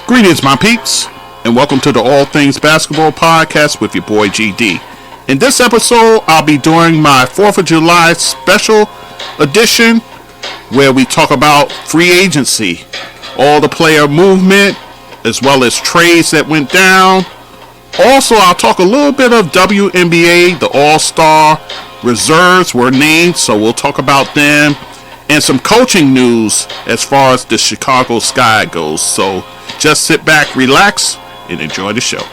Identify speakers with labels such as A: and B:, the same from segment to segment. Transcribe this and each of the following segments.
A: Greetings, my peeps, and welcome to the All Things Basketball Podcast with your boy GD. In this episode, I'll be doing my 4th of July special edition where we talk about free agency, all the player movement, as well as trades that went down. Also, I'll talk a little bit of WNBA. The All-Star reserves were named, so we'll talk about them. And some coaching news as far as the Chicago Sky goes. So just sit back, relax, and enjoy the show.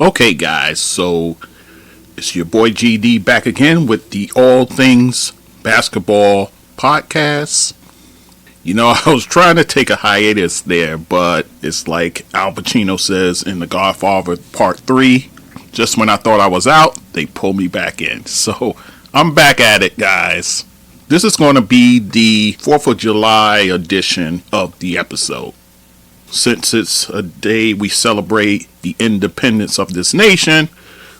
A: Okay, guys, so it's your boy GD back again with the All Things Basketball Podcast. You know, I was trying to take a hiatus there, but it's like Al Pacino says in The Godfather Part 3, just when I thought I was out, they pulled me back in. So I'm back at it, guys. This is going to be the 4th of July edition of the episode. Since it's a day we celebrate the independence of this nation,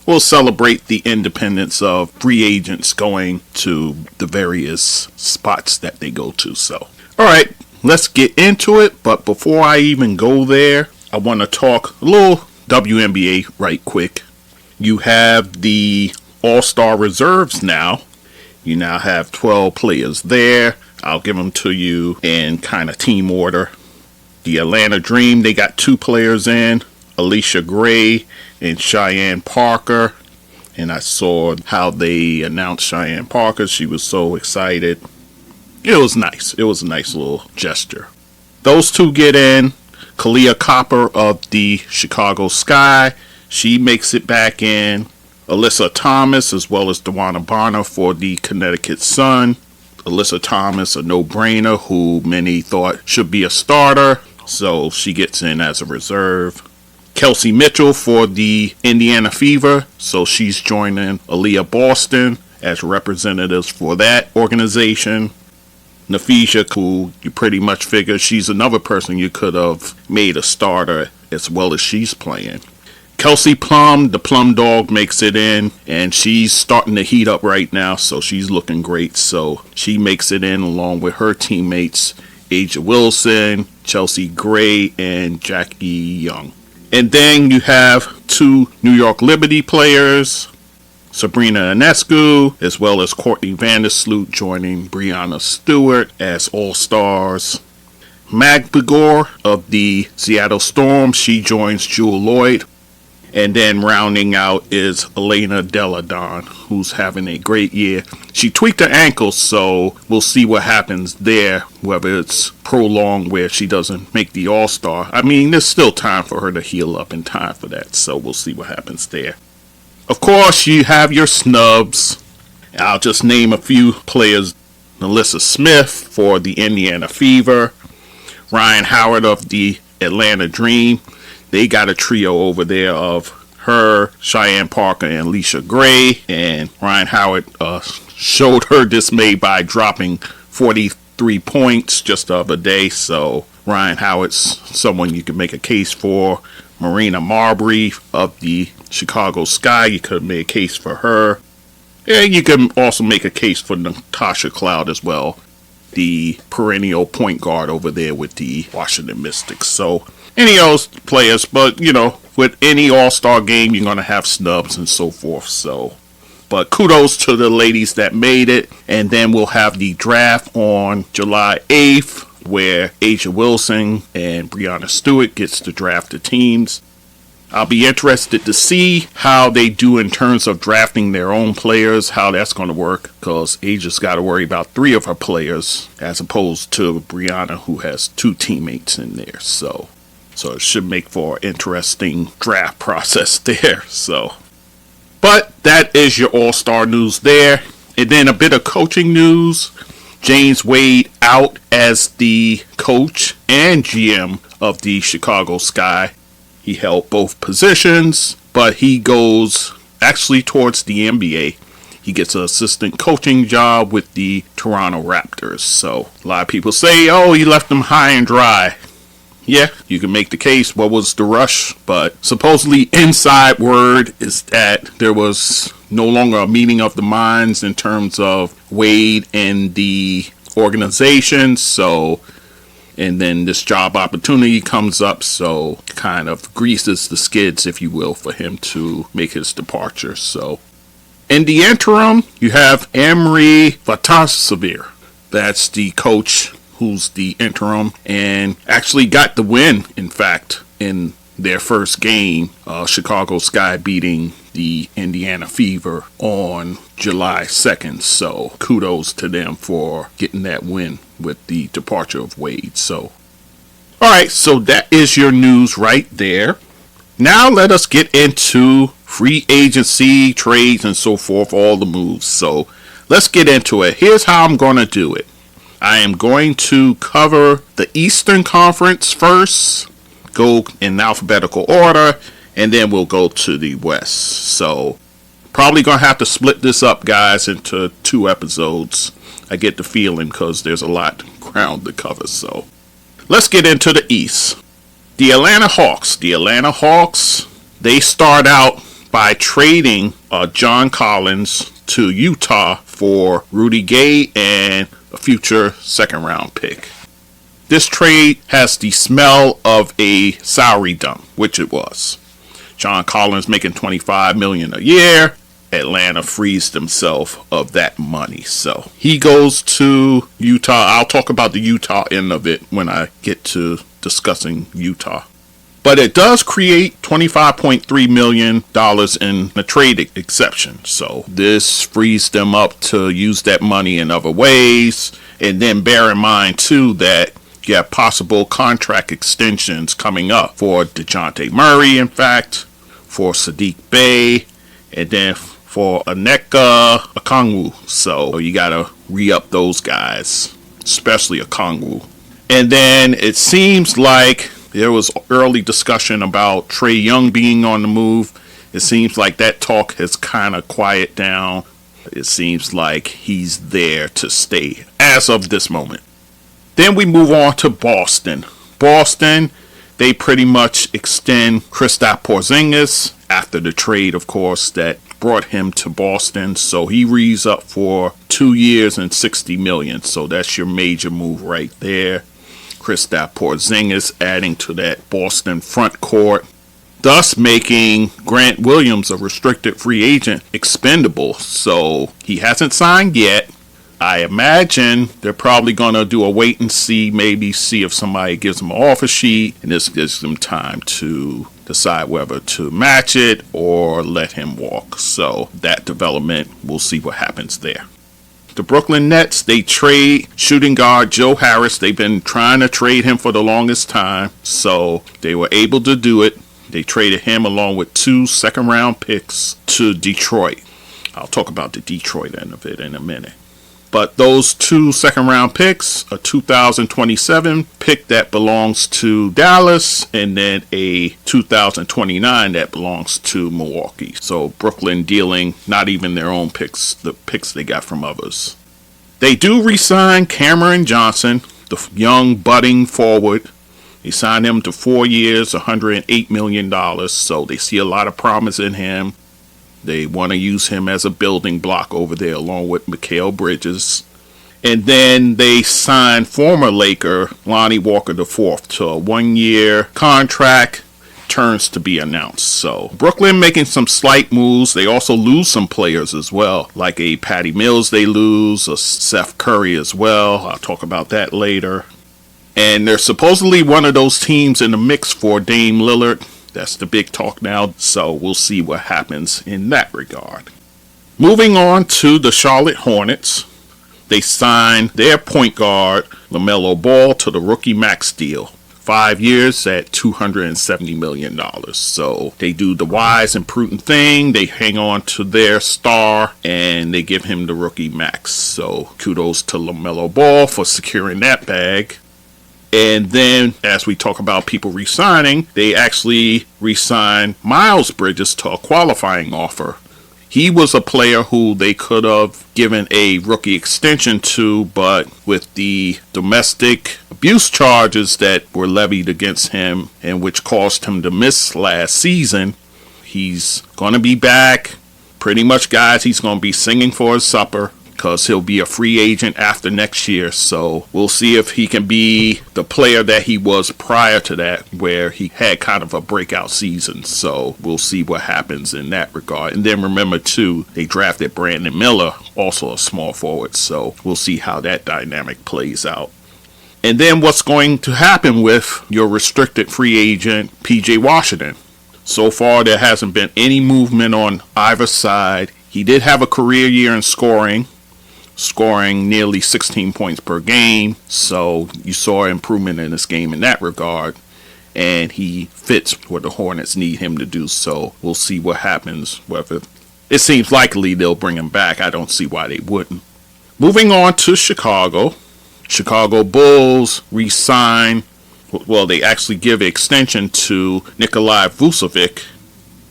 A: we'll celebrate the independence of free agents going to the various spots that they go to. So, all right, let's get into it. But before I even go there, I want to talk a little WNBA right quick. You have the All-Star reserves now. You now have 12 players there. I'll give them to you in kind of team order. The Atlanta Dream, they got 2 players in, Allisha Gray and Cheyenne Parker. And I saw how they announced Cheyenne Parker. She was so excited. It was nice. It was a nice little gesture. Those 2 get in. Kahleah Copper of the Chicago Sky, she makes it back in. Alyssa Thomas as well as Dewana Bonner for the Connecticut Sun. Alyssa Thomas, a no-brainer, who many thought should be a starter, so she gets in as a reserve. Kelsey Mitchell for the Indiana Fever, so she's joining Aaliyah Boston as representatives for that organization. Napheesa, who you pretty much figure she's another person you could have made a starter as well as she's playing. Kelsey Plum, the Plum Dog, makes it in, and she's starting to heat up right now, so she's looking great. So she makes it in along with her teammates, A'ja Wilson, Chelsea Gray, and Jackie Young. And then you have 2 New York Liberty players, Sabrina Ionescu, as well as Courtney Vandersloot joining Breanna Stewart as All-Stars. Mag Begor of the Seattle Storm, she joins Jewell Loyd. And then rounding out is Elena Delle Donne, who's having a great year. She tweaked her ankle, so we'll see what happens there, whether it's prolonged where she doesn't make the All-Star. I mean, there's still time for her to heal up in time for that, so we'll see what happens there. Of course, you have your snubs. I'll just name a few players. NaLyssa Smith for the Indiana Fever. Rhyne Howard of the Atlanta Dream. They got a trio over there of her, Cheyenne Parker, and Allisha Gray. And Rhyne Howard showed her dismay by dropping 43 points just the other day. So Rhyne Howard's someone you can make a case for. Marina Marbury of the Chicago Sky, you could make a case for her. And you can also make a case for Natasha Cloud as well, the perennial point guard over there with the Washington Mystics. So any of those players, but you know, with any All-Star game, you're going to have snubs and so forth. So, but kudos to the ladies that made it. And then we'll have the draft on July 8th, where A'ja Wilson and Breanna Stewart gets to draft the teams. I'll be interested to see how they do in terms of drafting their own players, how that's going to work, because A'ja's got to worry about 3 of her players as opposed to Breanna, who has 2 teammates in there. So it should make for an interesting draft process there. So, but that is your All-Star news there. And then a bit of coaching news. James Wade out as the coach and GM of the Chicago Sky. He held both positions, but he goes actually towards the NBA. He gets an assistant coaching job with the Toronto Raptors. So a lot of people say, oh, he left them high and dry. Yeah, you can make the case. What was the rush? But supposedly inside word is that there was no longer a meeting of the minds in terms of Wade and the organization. So, and then this job opportunity comes up. So kind of greases the skids, if you will, for him to make his departure. So in the interim, you have Emery Vatasavir. That's the coach who's the interim and actually got the win, in fact, in their first game. Chicago Sky beating the Indiana Fever on July 2nd. So kudos to them for getting that win with the departure of Wade. So, all right, so that is your news right there. Now let us get into free agency, trades, and so forth, all the moves. So let's get into it. Here's how I'm going to do it. I am going to cover the Eastern Conference first, go in alphabetical order, and then we'll go to the West. So probably going to have to split this up, guys, into 2 episodes. I get the feeling because there's a lot of ground to cover. So let's get into the East. The Atlanta Hawks. They start out by trading John Collins to Utah for Rudy Gay and a future second-round pick. This trade has the smell of a salary dump, which it was. John Collins making $25 million a year. Atlanta frees themselves of that money. So he goes to Utah. I'll talk about the Utah end of it when I get to discussing Utah. But it does create $25.3 million in a trade exception. So this frees them up to use that money in other ways. And then bear in mind, too, that you have possible contract extensions coming up for DeJounte Murray, in fact, for Saddiq Bey, and then for Onyeka Okongwu. So you got to re-up those guys, especially Okongwu. And then it seems like there was early discussion about Trae Young being on the move. It seems like that talk has kind of quieted down. It seems like he's there to stay as of this moment. Then we move on to Boston. Boston, they pretty much extend Kristaps Porzingis after the trade, of course, that brought him to Boston. So he rees up for 2 years and $60 million. So that's your major move right there. Kristaps Porzingis adding to that Boston front court, thus making Grant Williams a restricted free agent expendable. So he hasn't signed yet. I imagine they're probably going to do a wait and see, maybe see if somebody gives them an offer sheet, and this gives them time to decide whether to match it or let him walk. So that development, we'll see what happens there. The Brooklyn Nets, they trade shooting guard Joe Harris. They've been trying to trade him for the longest time, so they were able to do it. They traded him along with 2 second-round picks to Detroit. I'll talk about the Detroit end of it in a minute. But those 2 second-round picks, a 2027 pick that belongs to Dallas, and then a 2029 that belongs to Milwaukee. So Brooklyn dealing not even their own picks, the picks they got from others. They do re-sign Cameron Johnson, the young budding forward. They signed him to 4 years, $108 million. So they see a lot of promise in him. They want to use him as a building block over there along with Mikal Bridges. And then they signed former Laker Lonnie Walker IV to a 1-year contract. Turns to be announced. So Brooklyn making some slight moves. They also lose some players as well, like a Patty Mills they lose, a Seth Curry as well. I'll talk about that later. And they're supposedly one of those teams in the mix for Dame Lillard. That's the big talk now, so we'll see what happens in that regard. Moving on to the Charlotte Hornets. They signed their point guard, LaMelo Ball, to the rookie max deal. 5 years at $270 million. So they do the wise and prudent thing. They hang on to their star and they give him the rookie max. So kudos to LaMelo Ball for securing that bag. And then, as we talk about people re-signing, they actually re-signed Miles Bridges to a qualifying offer He was a player who they could have given a rookie extension to, but with the domestic abuse charges that were levied against him and which caused him to miss last season, he's going to be back. Pretty much, guys, he's going to be singing for his supper because he'll be a free agent after next year. So we'll see if he can be the player that he was prior to that, where he had kind of a breakout season. So we'll see what happens in that regard. And then remember, too, they drafted Brandon Miller, also a small forward. So we'll see how that dynamic plays out. And then what's going to happen with your restricted free agent, PJ Washington? So far, there hasn't been any movement on either side. He did have a career year in scoring nearly 16 points per game. So you saw improvement in his game in that regard. And he fits what the Hornets need him to do. So we'll see what happens. Whether it seems likely they'll bring him back. I don't see why they wouldn't. Moving on to Chicago. Chicago Bulls re-sign. Well, they actually give an extension to Nikolai Vucevic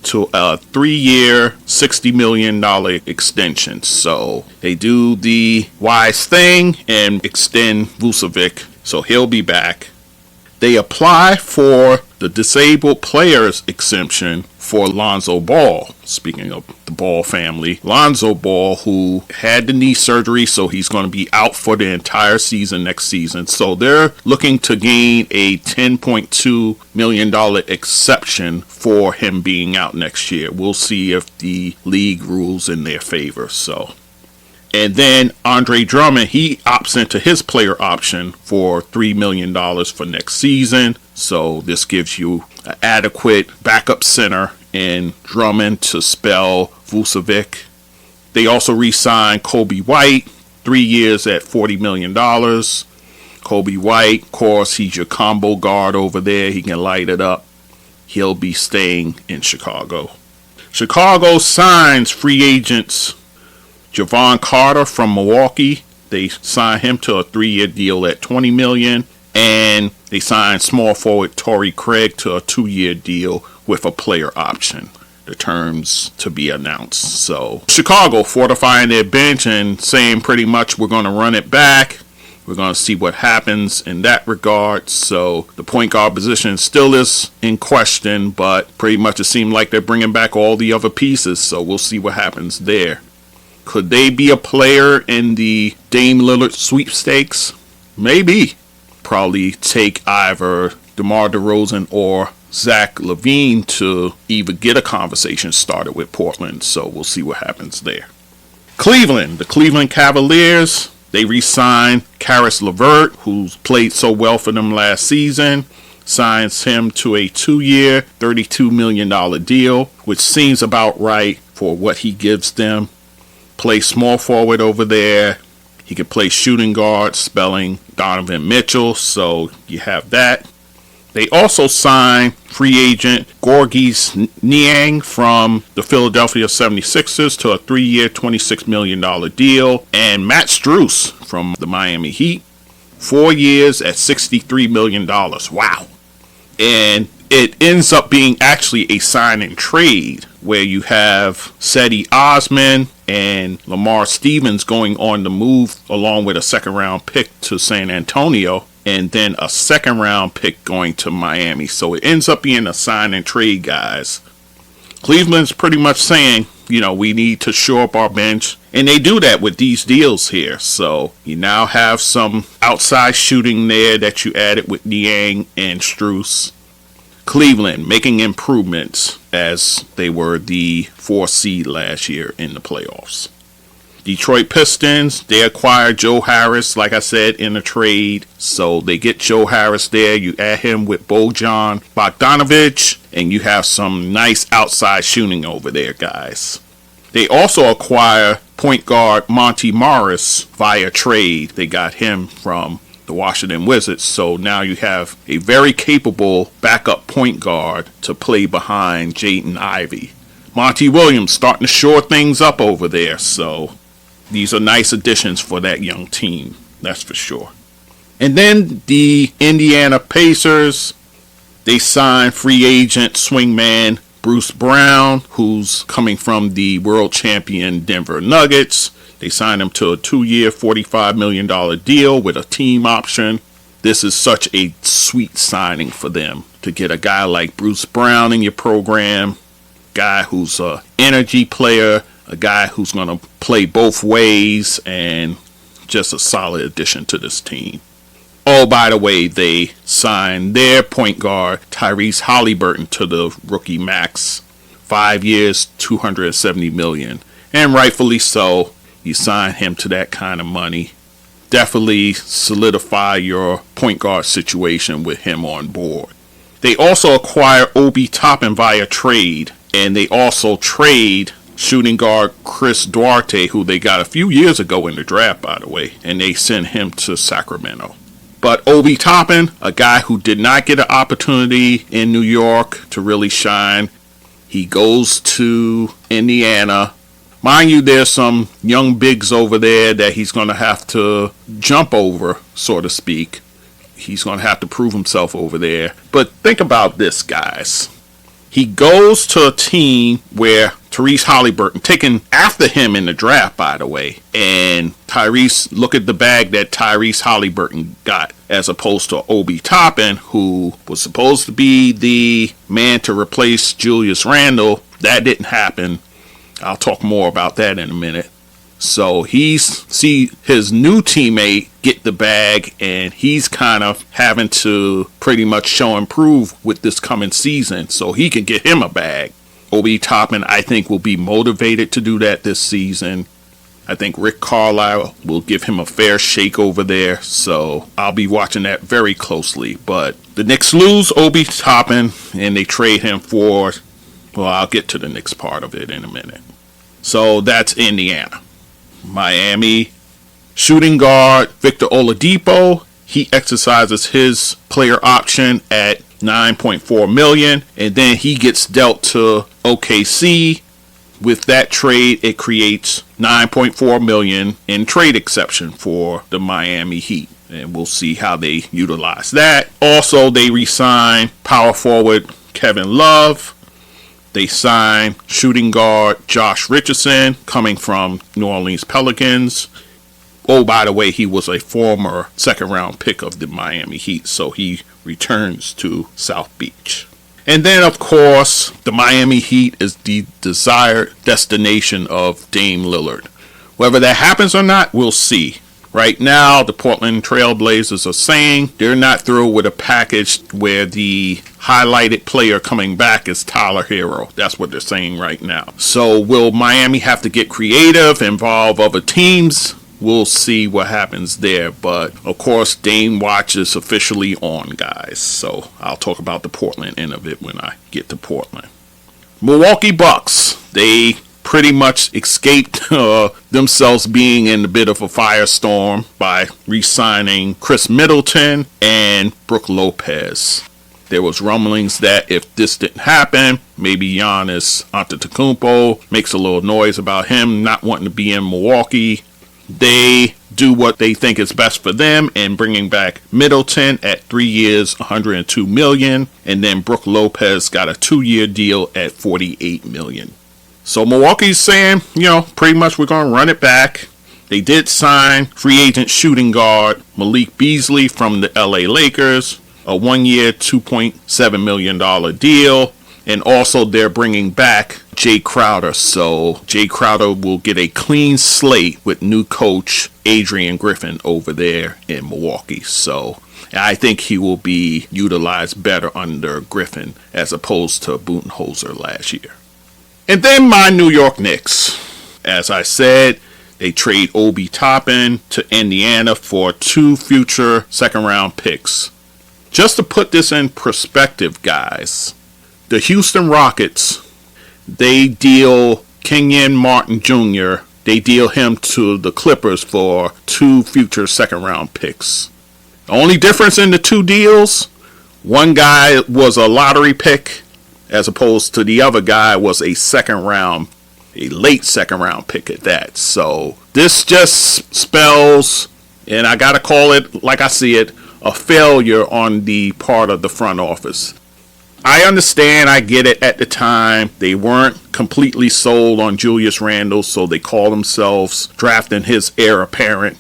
A: to a 3-year, $60 million extension. So they do the wise thing and extend Vucevic, so he'll be back. They apply for the disabled players exemption for Lonzo Ball. Speaking of the Ball family, Lonzo Ball, who had the knee surgery, so he's going to be out for the entire season next season. So they're looking to gain a $10.2 million exception for him being out next year. We'll see if the league rules in their favor. And then Andre Drummond, he opts into his player option for $3 million for next season. So this gives you an adequate backup center in Drummond to spell Vucevic. They also re-signed Kobe White, 3 years at $40 million. Kobe White, of course, he's your combo guard over there. He can light it up. He'll be staying in Chicago. Chicago signs free agents Javon Carter from Milwaukee. They signed him to a 3-year deal at $20 million. And they signed small forward Torrey Craig to a 2-year deal with a player option. The terms to be announced. So Chicago fortifying their bench and saying pretty much we're going to run it back. We're going to see what happens in that regard. So the point guard position still is in question, but pretty much it seemed like they're bringing back all the other pieces. So we'll see what happens there. Could they be a player in the Dame Lillard sweepstakes? Maybe. Probably take either DeMar DeRozan or Zach LaVine to even get a conversation started with Portland. So we'll see what happens there. Cleveland, the Cleveland Cavaliers, they re-signed Karis LeVert, who's played so well for them last season. Signs him to a 2-year, $32 million deal, which seems about right for what he gives them. Play small forward over there. He can play shooting guard, spelling Donovan Mitchell. So you have that. They also signed free agent Gorgis Niang from the Philadelphia 76ers to a 3-year, $26 million deal. And Matt Strus from the Miami Heat, 4 years at $63 million. Wow. And it ends up being actually a sign and trade where you have Cedi Osman and Lamar Stevens going on the move along with a 2nd round pick to San Antonio and then a 2nd round pick going to Miami. So it ends up being a sign and trade, guys. Cleveland's pretty much saying, we need to shore up our bench. And they do that with these deals here. So you now have some outside shooting there that you added with Niang and Strus. Cleveland making improvements as they were the 4th seed last year in the playoffs. Detroit Pistons, they acquired Joe Harris, like I said, in a trade. So they get Joe Harris there. You add him with Bojan Bogdanovic, and you have some nice outside shooting over there, guys. They also acquire point guard Monty Morris via trade. They got him from the Washington Wizards. So now you have a very capable backup point guard to play behind Jaden Ivey. Monty Williams starting to shore things up over there. So these are nice additions for that young team. That's for sure. And then the Indiana Pacers, they signed free agent swingman Bruce Brown, who's coming from the world champion Denver Nuggets. They signed him to a 2-year, $45 million deal with a team option. This is such a sweet signing for them to get a guy like Bruce Brown in your program, guy who's an energy player, a guy who's going to play both ways, and just a solid addition to this team. Oh, by the way, they signed their point guard, Tyrese Halliburton, to the rookie max. 5 years, $270 million. And rightfully so. You sign him to that kind of money. Definitely solidify your point guard situation with him on board. They also acquire Obi Toppin via trade. And they also trade shooting guard Chris Duarte, who they got a few years ago in the draft, by the way. And they send him to Sacramento. But Obi Toppin, a guy who did not get an opportunity in New York to really shine, he goes to Indiana. Mind you, there's some young bigs over there that he's going to have to jump over, so to speak. He's going to have to prove himself over there. But think about this, guys. He goes to a team where Tyrese Halliburton, taken after him in the draft, by the way, and Tyrese, look at the bag that Tyrese Halliburton got, as opposed to Obi Toppin, who was supposed to be the man to replace Julius Randle. That didn't happen. I'll talk more about that in a minute. So see his new teammate get the bag, and he's kind of having to pretty much show and prove with this coming season so he can get him a bag. Obi Toppin, I think, will be motivated to do that this season. I think Rick Carlisle will give him a fair shake over there, so I'll be watching that very closely. But the Knicks lose Obi Toppin, and they trade him for, well, I'll get to the Knicks part of it in a minute. So that's Indiana. Miami, shooting guard Victor Oladipo, he exercises his player option at $9.4 million, and then he gets dealt to OKC. With that trade, it creates $9.4 million in trade exception for the Miami Heat, and we'll see how they utilize that. Also, they re-sign power forward Kevin Love. They signed shooting guard Josh Richardson, coming from New Orleans Pelicans. Oh, by the way, he was a former second-round pick of the Miami Heat, so he returns to South Beach. And then, of course, the Miami Heat is the desired destination of Dame Lillard. Whether that happens or not, we'll see. Right now, the Portland Trail Blazers are saying they're not through with a package where the highlighted player coming back is Tyler Hero. That's what they're saying right now. So will Miami have to get creative, involve other teams? We'll see what happens there. But, of course, Dame Watch is officially on, guys. So I'll talk about the Portland end of it when I get to Portland. Milwaukee Bucks. They pretty much escaped themselves being in a bit of a firestorm by re-signing Chris Middleton and Brook Lopez. There was rumblings that if this didn't happen, maybe Giannis Antetokounmpo makes a little noise about him not wanting to be in Milwaukee. They do what they think is best for them in bringing back Middleton at 3 years, $102 million, and then Brook Lopez got a 2-year deal at $48 million. So Milwaukee's saying, pretty much we're going to run it back. They did sign free agent shooting guard Malik Beasley from the LA Lakers, a 1-year, $2.7 million deal. And also they're bringing back Jay Crowder. So Jay Crowder will get a clean slate with new coach Adrian Griffin over there in Milwaukee. So I think he will be utilized better under Griffin as opposed to Budenholzer last year. And then my New York Knicks. As I said, they trade Obi Toppin to Indiana for 2 future second-round picks. Just to put this in perspective, guys, the Houston Rockets, they deal Kenyon Martin Jr., they deal him to the Clippers for 2 future second-round picks. The only difference in the 2 deals, one guy was a lottery pick, as opposed to the other guy was a late second round pick at that. So this just spells, and I gotta call it like I see it, a failure on the part of the front office. I understand, I get it. At the time, they weren't completely sold on Julius Randle, so they called themselves drafting his heir apparent.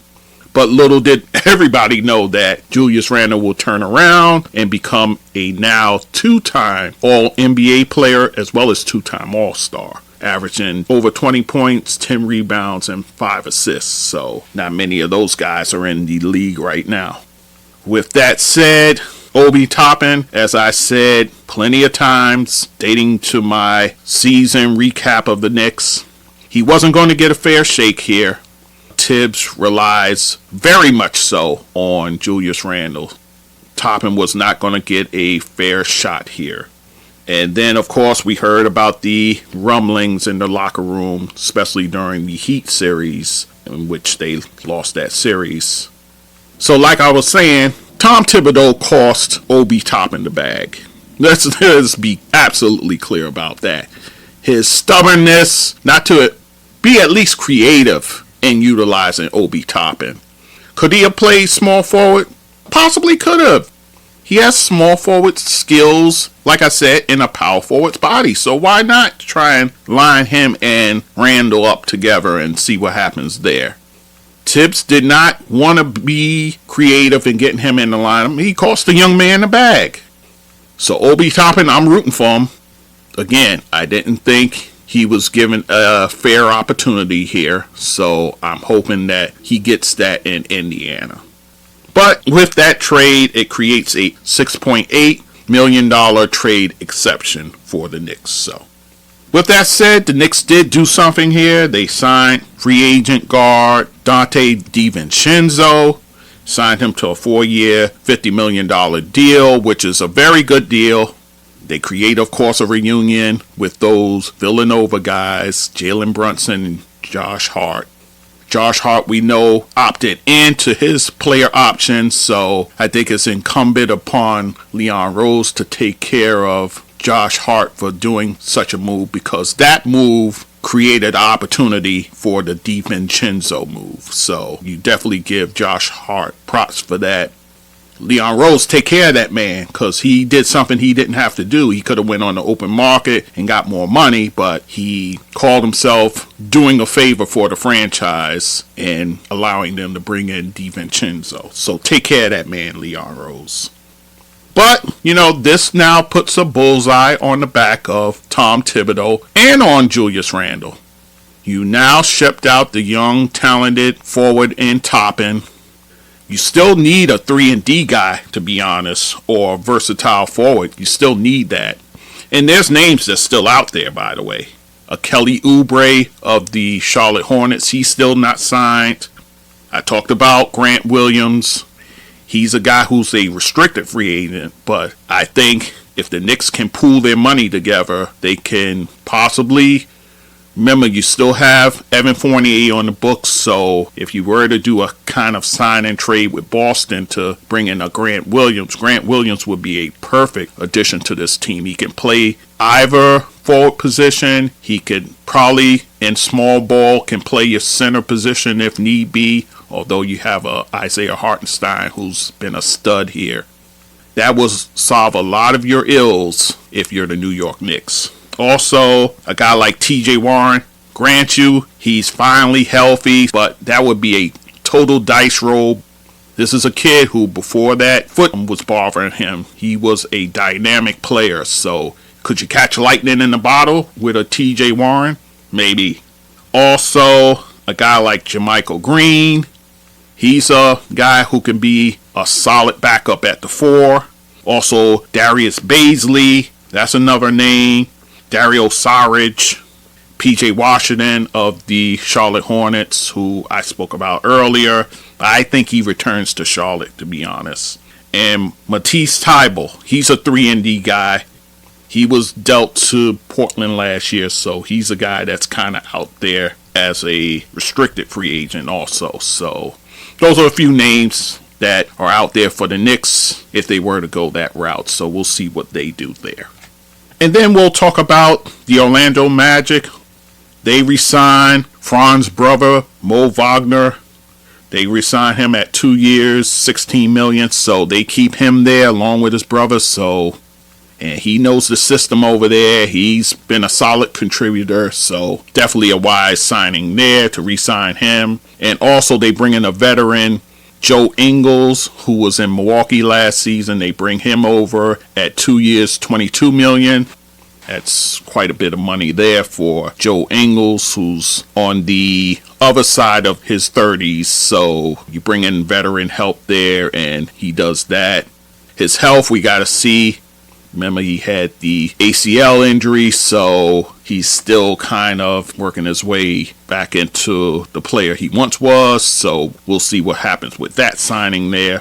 A: But little did everybody know that Julius Randle will turn around and become a now two-time All-NBA player as well as two-time All-Star, averaging over 20 points, 10 rebounds, and 5 assists. So not many of those guys are in the league right now. With that said, Obi Toppin, as I said plenty of times, dating to my season recap of the Knicks, he wasn't going to get a fair shake here. Tibbs relies very much so on Julius Randle. Toppin was not going to get a fair shot here. And then, of course, we heard about the rumblings in the locker room, especially during the Heat series, in which they lost that series. So, like I was saying, Tom Thibodeau cost Obi Toppin the bag. Let's be absolutely clear about that. His stubbornness not to be at least creative in utilizing Obi Toppin. Could he have played small forward? Possibly could have. He has small forward skills, like I said, in a power forward's body. So why not try and line him and Randle up together and see what happens there? Tibbs did not want to be creative in getting him in the lineup. He cost the young man the bag. So Obi Toppin, I'm rooting for him. Again, I didn't think he was given a fair opportunity here. So I'm hoping that he gets that in Indiana. But with that trade, it creates a $6.8 million trade exception for the Knicks. So with that said, the Knicks did do something here. They signed free agent guard Donte DiVincenzo, signed him to a 4-year, $50 million deal, which is a very good deal. They create, of course, a reunion with those Villanova guys, Jalen Brunson and Josh Hart. Josh Hart, we know, opted into his player option, so I think it's incumbent upon Leon Rose to take care of Josh Hart for doing such a move, because that move created opportunity for the DiVincenzo move. So you definitely give Josh Hart props for that. Leon Rose, take care of that man, because he did something he didn't have to do. He could have went on the open market and got more money, but he called himself doing a favor for the franchise and allowing them to bring in DiVincenzo. So take care of that man, Leon Rose. But, this now puts a bullseye on the back of Tom Thibodeau and on Julius Randle. You now shipped out the young, talented forward in Toppin. You still need a 3-and-D guy, to be honest, or a versatile forward. You still need that. And there's names that's still out there, by the way. Kelly Oubre of the Charlotte Hornets, he's still not signed. I talked about Grant Williams. He's a guy who's a restricted free agent, but I think if the Knicks can pool their money together, they can possibly. Remember, you still have Evan Fournier on the books, so if you were to do a kind of sign and trade with Boston to bring in a Grant Williams would be a perfect addition to this team. He can play either forward position. He could probably, in small ball, can play your center position if need be, although you have Isaiah Hartenstein who's been a stud here. That will solve a lot of your ills if you're the New York Knicks. Also, a guy like TJ Warren, grant you, he's finally healthy, but that would be a total dice roll. This is a kid who, before that foot was bothering him, he was a dynamic player. So, could you catch lightning in the bottle with a TJ Warren? Maybe. Also, a guy like JaMychal Green. He's a guy who can be a solid backup at the 4. Also, Darius Bazley, that's another name. Dario Saric, PJ Washington of the Charlotte Hornets, who I spoke about earlier. I think he returns to Charlotte, to be honest. And Matisse Thybulle, he's a 3-and-D guy. He was dealt to Portland last year, so he's a guy that's kind of out there as a restricted free agent also. So those are a few names that are out there for the Knicks if they were to go that route. So we'll see what they do there. And then we'll talk about the Orlando Magic. They re-signed Franz's brother, Mo Wagner. They re-signed him at 2 years, $16 million. So they keep him there along with his brother. So And he knows the system over there. He's been a solid contributor, so definitely a wise signing there to re-sign him. And also they bring in a veteran, Joe Ingles, who was in Milwaukee last season. They bring him over at 2 years, $22 million. That's quite a bit of money there for Joe Ingles, who's on the other side of his 30s. So you bring in veteran help there, and he does that. His health, we got to see. Remember, he had the ACL injury, so he's still kind of working his way back into the player he once was. So we'll see what happens with that signing there.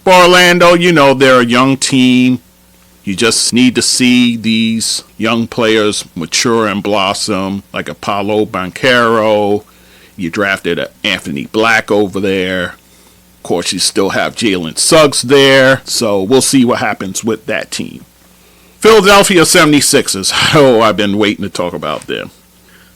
A: For Orlando, they're a young team. You just need to see these young players mature and blossom, like Apollo Banchero. You drafted Anthony Black over there. Of course, you still have Jalen Suggs there. So we'll see what happens with that team. Philadelphia 76ers. Oh, I've been waiting to talk about them.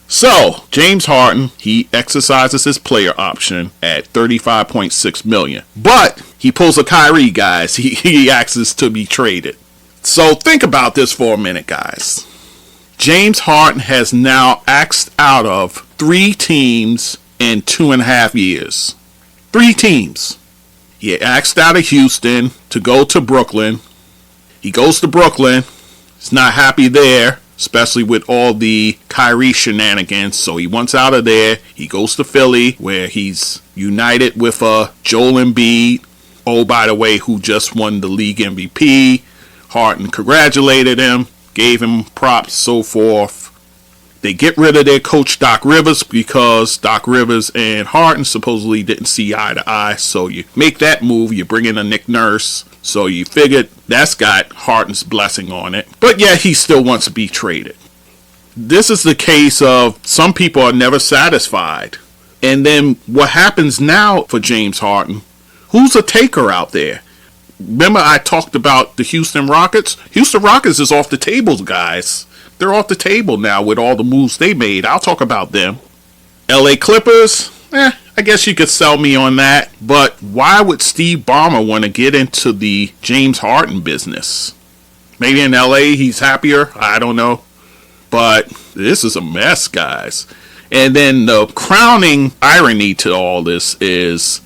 A: So, James Harden, he exercises his player option at $35.6 million. But he pulls a Kyrie, guys. He asks to be traded. So think about this for a minute, guys. James Harden has now axed out of 3 teams in 2.5 years. 3 teams. He axed out of Houston to go to Brooklyn. He goes to Brooklyn. He's not happy there, especially with all the Kyrie shenanigans. So he wants out of there. He goes to Philly, where he's united with Joel Embiid. Oh, by the way, who just won the league MVP. Harden congratulated him, gave him props, so forth. They get rid of their coach Doc Rivers because Doc Rivers and Harden supposedly didn't see eye to eye. So you make that move, you bring in a Nick Nurse. So you figured that's got Harden's blessing on it. But yeah, he still wants to be traded. This is the case of some people are never satisfied. And then what happens now for James Harden? Who's a taker out there? Remember I talked about the Houston Rockets? Houston Rockets is off the table, guys. They're off the table now with all the moves they made. I'll talk about them. LA Clippers? I guess you could sell me on that. But why would Steve Ballmer want to get into the James Harden business? Maybe in LA he's happier. I don't know. But this is a mess, guys. And then the crowning irony to all this is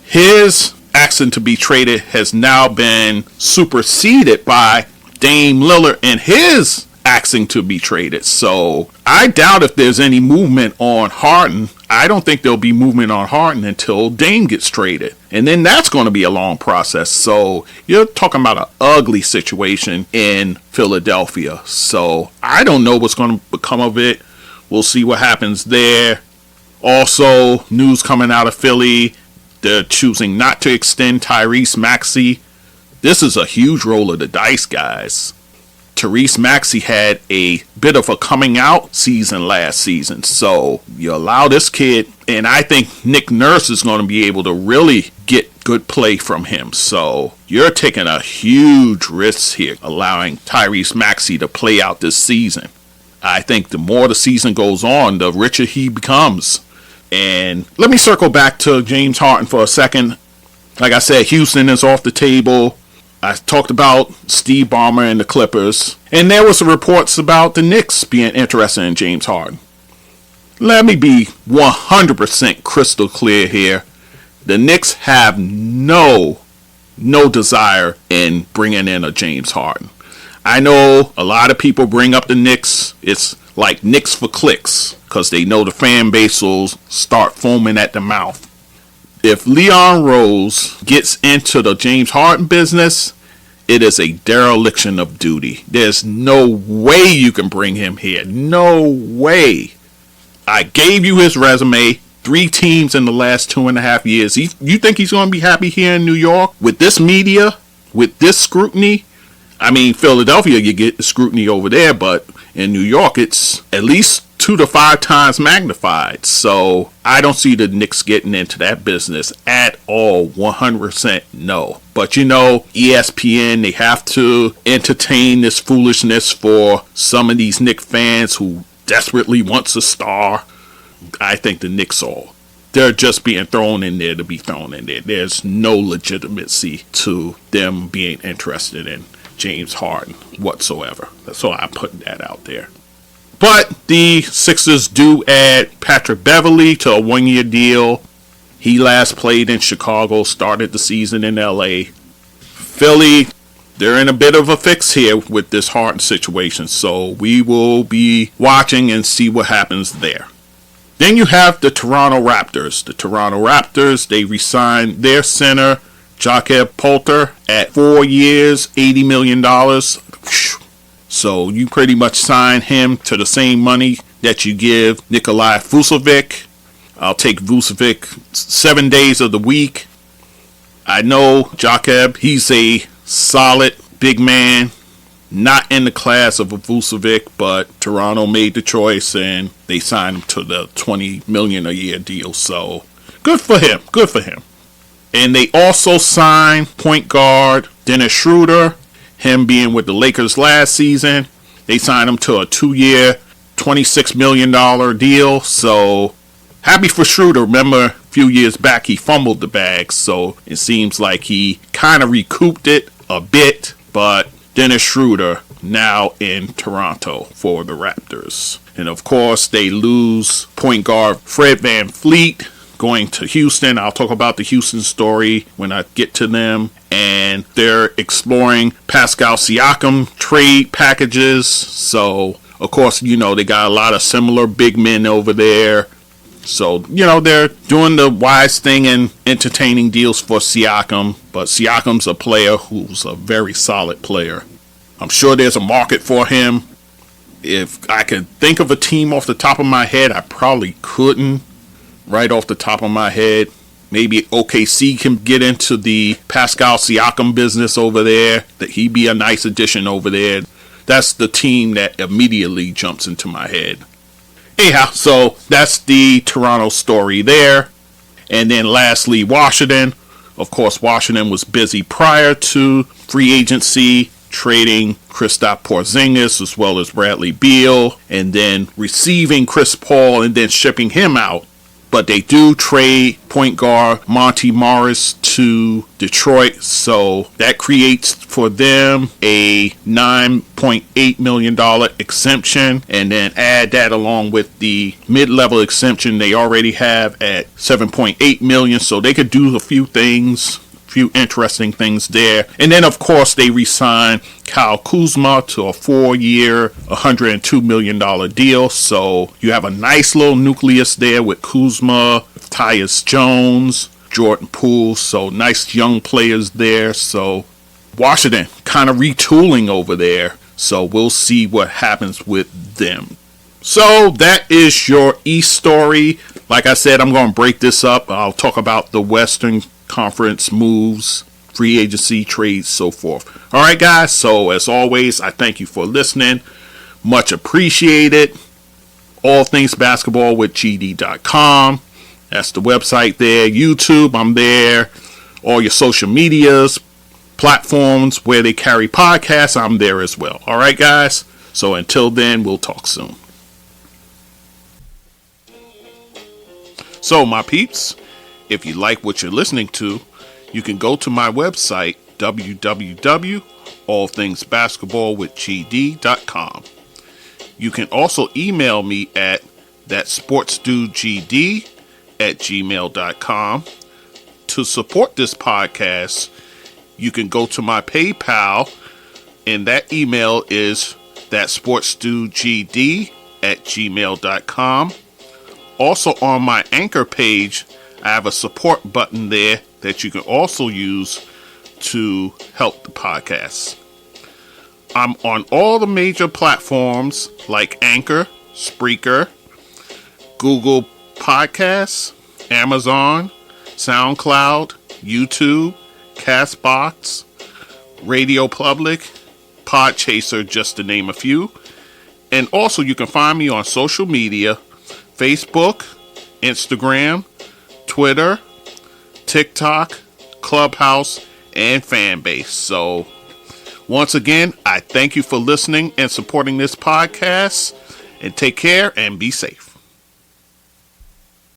A: his asking to be traded has now been superseded by Dame Lillard and his asking to be traded. So I doubt if there's any movement on Harden. I don't think there'll be movement on Harden until Dame gets traded. And then that's going to be a long process. So you're talking about an ugly situation in Philadelphia. So I don't know what's going to become of it. We'll see what happens there. Also, news coming out of Philly. They're choosing not to extend Tyrese Maxey. This is a huge roll of the dice, guys. Tyrese Maxey had a bit of a coming out season last season. So you allow this kid, and I think Nick Nurse is going to be able to really get good play from him. So you're taking a huge risk here, allowing Tyrese Maxey to play out this season. I think the more the season goes on, the richer he becomes. And let me circle back to James Harden for a second. Like I said, Houston is off the table. I talked about Steve Ballmer and the Clippers. And there was reports about the Knicks being interested in James Harden. Let me be 100% crystal clear here. The Knicks have no desire in bringing in a James Harden. I know a lot of people bring up the Knicks. It's like Knicks for clicks, because they know the fan base will start foaming at the mouth. If Leon Rose gets into the James Harden business, it is a dereliction of duty. There's no way you can bring him here. No way. I gave you his resume. 3 teams in the last 2.5 years. You think he's going to be happy here in New York with this media, with this scrutiny? I mean, Philadelphia, you get the scrutiny over there, but in New York, it's at least 2 to 5 times magnified. So I don't see the Knicks getting into that business at all. 100% no. But ESPN, they have to entertain this foolishness for some of these Knicks fans who desperately wants a star. I think the Knicks they're just being thrown in there to be thrown in there. There's no legitimacy to them being interested in James Harden whatsoever. So I put that out there. But the Sixers do add Patrick Beverley to a 1-year deal. He last played in Chicago, started the season in LA. Philly, they're in a bit of a fix here with this Harden situation. So we will be watching and see what happens there. Then you have the Toronto Raptors. The Toronto Raptors, they re-signed their center, Jakob Poeltl, at 4 years, $80 million. So you pretty much sign him to the same money that you give Nikolai Vucevic. I'll take Vucevic 7 days of the week. I know Jakob, he's a solid big man. Not in the class of a Vucevic, but Toronto made the choice and they signed him to the $20 million a year deal. So good for him. Good for him. And they also signed point guard Dennis Schroeder. Him being with the Lakers last season. They signed him to a 2-year, $26 million deal. So happy for Schroeder. Remember a few years back he fumbled the bag. So it seems like he kind of recouped it a bit. But Dennis Schroeder now in Toronto for the Raptors. And of course, they lose point guard Fred VanVleet going to Houston. I'll talk about the Houston story when I get to them. And they're exploring Pascal Siakam trade packages. So, of course, they got a lot of similar big men over there. So, they're doing the wise thing and entertaining deals for Siakam. But Siakam's a player who's a very solid player. I'm sure there's a market for him. If I could think of a team off the top of my head, I probably couldn't. Right off the top of my head. Maybe OKC can get into the Pascal Siakam business over there. That he'd be a nice addition over there. That's the team that immediately jumps into my head. Anyhow, so that's the Toronto story there. And then lastly, Washington. Of course, Washington was busy prior to free agency, trading Kristaps Porzingis as well as Bradley Beal, and then receiving Chris Paul and then shipping him out. But they do trade point guard Monty Morris to Detroit. So that creates for them a $9.8 million exemption. And then add that along with the mid-level exemption they already have at $7.8 million. So they could do a few things. Few interesting things there. And then of course they re-signed Kyle Kuzma to a 4-year $102 million deal. So you have a nice little nucleus there with Kuzma, Tyus Jones, Jordan Poole. So nice young players there. So Washington kind of retooling over there. So we'll see what happens with them. So that is your East story. Like I said, I'm going to break this up. I'll talk about the Western Conference moves, free agency, trades, so forth. All right, guys. So as always, I thank you for listening. Much appreciated. All Things Basketball with GD.com. That's the website there. YouTube, I'm there. All your social medias, platforms where they carry podcasts, I'm there as well. All right, guys. So until then, we'll talk soon. So, my peeps, if you like what you're listening to, you can go to my website, www.allthingsbasketballwithgd.com. You can also email me at thatsportsdudegd@gmail.com. To support this podcast, you can go to my PayPal, and that email is thatsportsdudegd@gmail.com. Also on my Anchor page, I have a support button there that you can also use to help the podcast. I'm on all the major platforms like Anchor, Spreaker, Google Podcasts, Amazon, SoundCloud, YouTube, Castbox, Radio Public, Podchaser, just to name a few. And also you can find me on social media, Facebook, Instagram, Twitter, TikTok, Clubhouse, and Fanbase. So, once again, I thank you for listening and supporting this podcast. And take care and be safe.